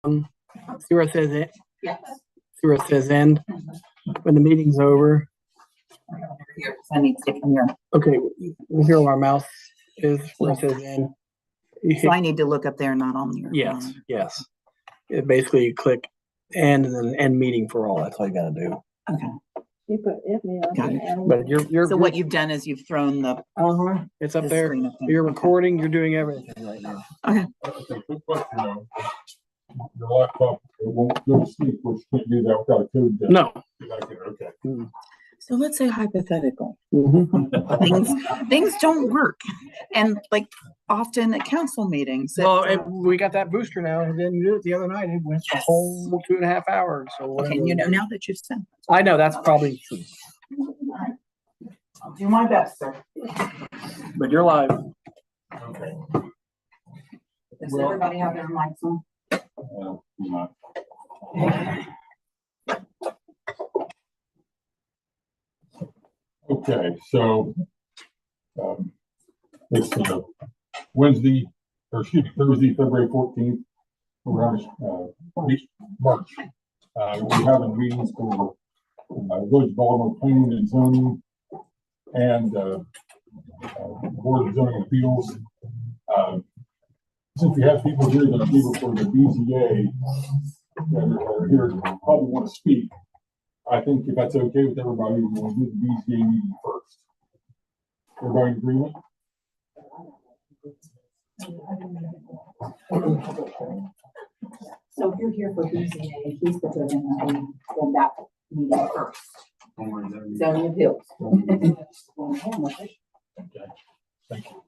See where it says it? Yes. See where it says end? When the meeting's over. Here, I need to from here. Okay, here where our mouse is, where it says end. So I need to look up there, not on your Yes, phone. yes. It basically you click end and then end meeting for all. That's all you gotta do. Okay. You put Got it. But you're So what you've done is you've thrown the it's up the there. screen up there. You're recording, you're doing everything right now. Okay. Quick question though. Your laptop, it won't go to sleep, which can't do that without a code. No. Okay. So let's say hypothetical. Mhm. Things don't work. And like often at council meetings. Well, we got that booster now, and then you did it the other night. It went the whole 2.5 hours. So okay, you know, now that you've said I know that's probably true. I'll do my best, sir. But you're live. Okay. Does everybody have their mics on? Not. Okay, so it's Thursday, February 14th. We're on March. We're having meetings for Village Baltimore Planning and Zoning and Board of Zoning Appeals. Since we have people here that are people for the BZA that are here that probably want to speak, I think if that's okay with everybody, we'll do the BZA meeting first. Everybody in agreement? So if you're here for BZA, he's proposing that we hold that meeting first. Zoning appeals. Okay, thank you.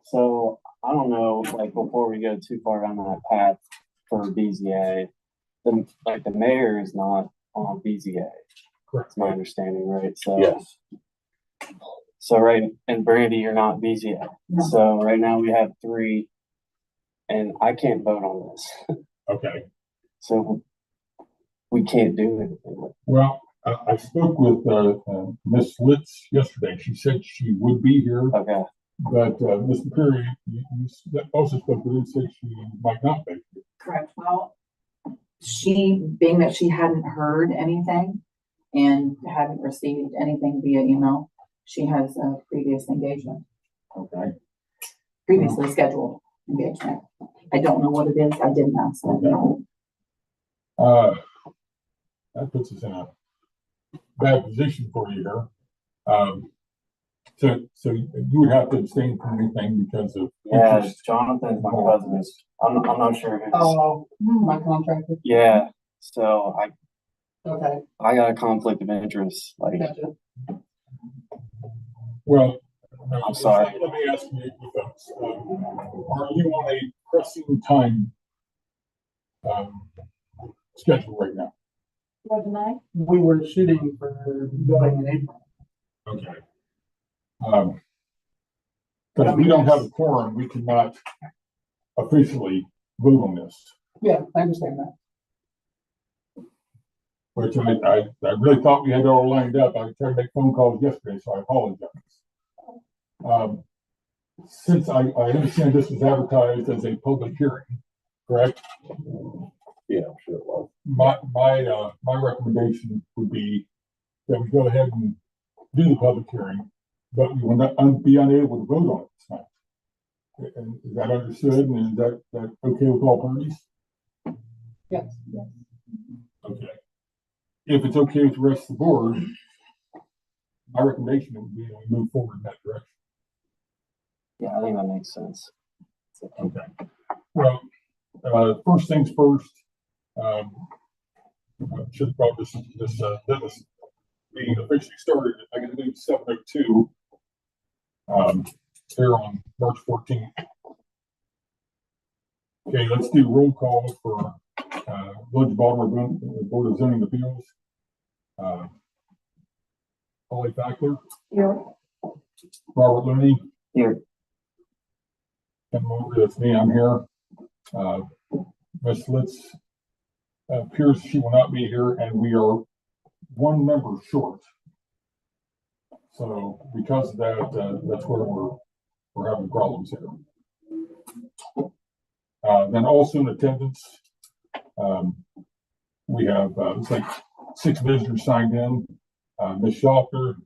So I don't know, like before we go too far down that path for BZA, the mayor is not on BZA. Correct. That's my understanding, right? So Yes. So right, and Brandy, you're not BZA. No. So right now we have 3, and I can't vote on this. Okay. So we can't do anything. Well, I spoke with Miss Litz yesterday. She said she would be here, Okay. but Mr. Perry, you also spoke with her and said she might not be here. Correct. Well, being that she hadn't heard anything and hadn't received anything via email, she has a previous engagement. Okay. Previously scheduled engagement. I don't know what it is. I didn't ask. Okay. That puts us in a bad position for you here. So you would have to abstain from anything because of Jonathan's my cousin. I'm not sure. My contractor. Yeah. So Okay. I got a conflict of interest. Like, Gotcha. Well, I'm sorry. Let me ask you folks, are you on a pressing time schedule right now? For tonight? We were shooting for going in April. Okay. Because we don't have a quorum, we cannot officially vote on this. Yeah, I understand that. Which I really thought we had it all lined up. I tried to make phone calls yesterday, so I apologize. Since I understand this was advertised as a public hearing, correct? Yeah, I'm sure it was. My recommendation would be that we go ahead and do the public hearing, but we will not be unable to vote on it tonight. And is that understood? And is that okay with all parties? Yes. Okay. If it's okay with the rest of the board, my recommendation would be to move forward in that direction. yeah, I think that makes sense. Okay. Well, first things first. I should have brought this business meeting officially started. I got to do 7:02 here on March 14th. Okay, let's do roll call for Village of Baltimore Board of Zoning Appeals. Holly Fackler. Here. Robert Looney. Here. Ken Mobley, that's me, I'm here. Ms. Litz appears she will not be here, and we are one member short. So because of that, that's where we're having problems here. Then also in attendance We have, it's like 6 visitors signed in, Ms. Schauffer,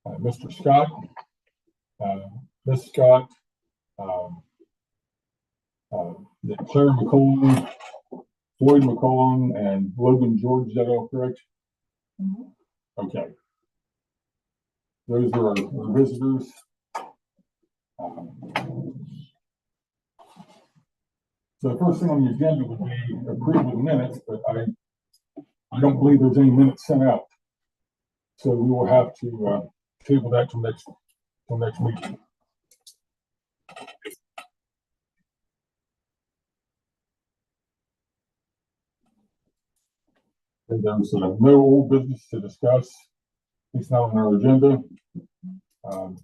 Mr. Scott, Ms. Scott, Claire McCollum, Floyd McCollum, and Logan George. Is that all correct? Mhm. Okay. Those are our visitors. So the first thing on the agenda would be approval of minutes, but I don't believe there's any minutes sent out. So we will have to table that till next meeting. And there's no old business to discuss. It's not on our agenda. On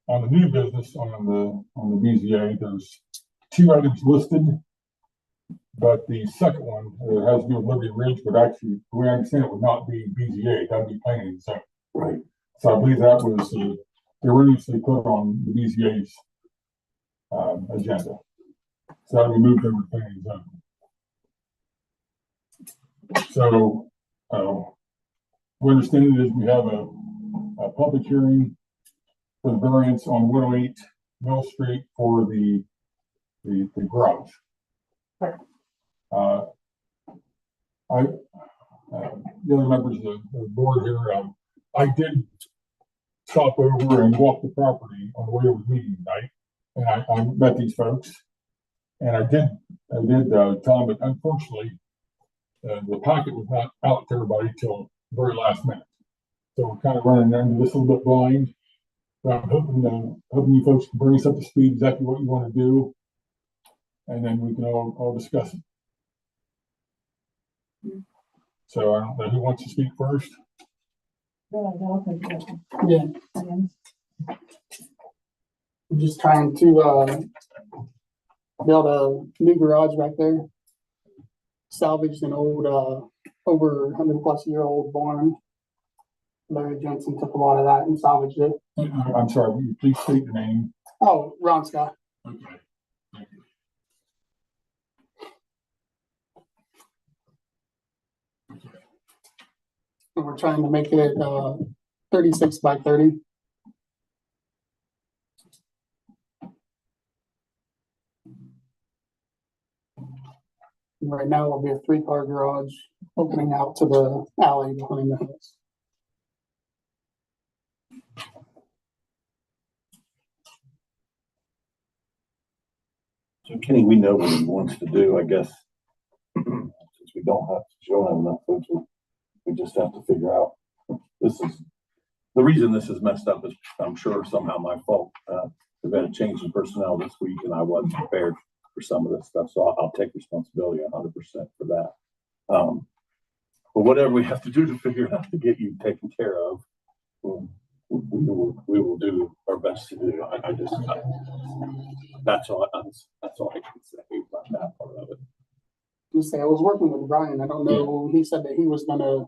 the new business on the BZA, there's 2 items listed, but the second one has to do with Liberty Ridge, but actually, the way I understand it, would not be BZA. That would be planning and zoning. Right. So I believe that was erroneously put on the BZA's agenda. So that would be moved over to planning and zoning. So, we understand is we have a public hearing for the variance on 108 Mill Street for the garage. The other members of the board here, I did stop over and walk the property on the way over to meeting tonight, and I met these folks, and I did tell them that unfortunately the packet was not out to everybody till the very last minute. So we're kind of running into this a little bit blind. But I'm hoping you folks can bring us up to speed exactly what you want to do, and then we can all discuss it. So I don't know who wants to speak first. Yeah, I'm just trying to build a new garage back there. Salvaged an old over 100+ year old barn. Larry Jensen took a lot of that and salvaged it. I'm sorry, will you please state the name? Oh, Ron Scott. Okay. Thank you. And we're trying to make it 36 by 30. Right now it'll be a 3-car garage opening out to the alley behind the house. So Kenny, we know what he wants to do, I guess. Since we don't have enough folks, we just have to figure out, this is, the reason this is messed up is I'm sure somehow my fault. We've had a change in personnel this week and I wasn't prepared for some of this stuff. So I'll take responsibility 100% for that. But whatever we have to do to figure out to get you taken care of, we will do our best to do. That's all I can say about that part of it. You say I was working with Brian. I don't know. He said that he was gonna.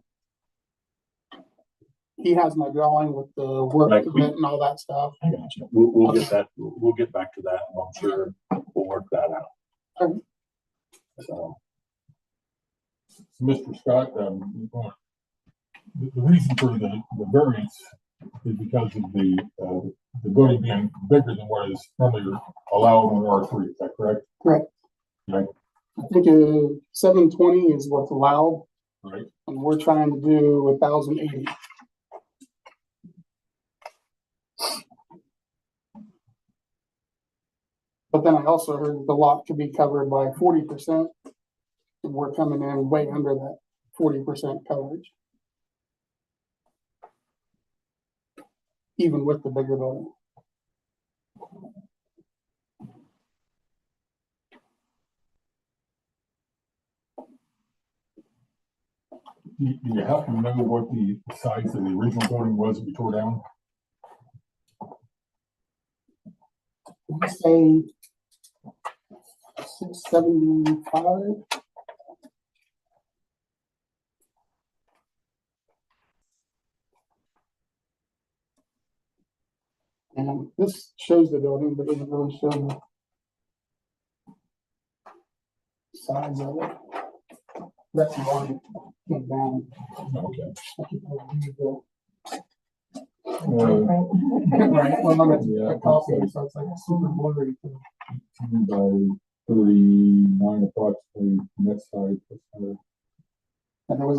He has my drawing with the work Like permit and all that stuff. I got you. We'll get that. We'll get back to that. And I'm sure we'll work that out. Okay. So, Mr. Scott, the reason for the variance is because of the building being bigger than what is normally allowed on R3. Is that correct? Correct. Right. I think 720 is what's allowed. Right. And we're trying to do 1,080. But then I also heard that the lot could be covered by 40%. And we're coming in way under that 40% coverage. Even with the bigger building. Do you happen to know what the size of the original building was that we tore down? I say 675. And this shows the building, but doesn't really show size of it. That's why it came down. Okay. I think I'll leave the- Uh, Right, well, that's Yeah, a copy, so it's like super blurry. 18 by 39 approximately, from that side. And there was a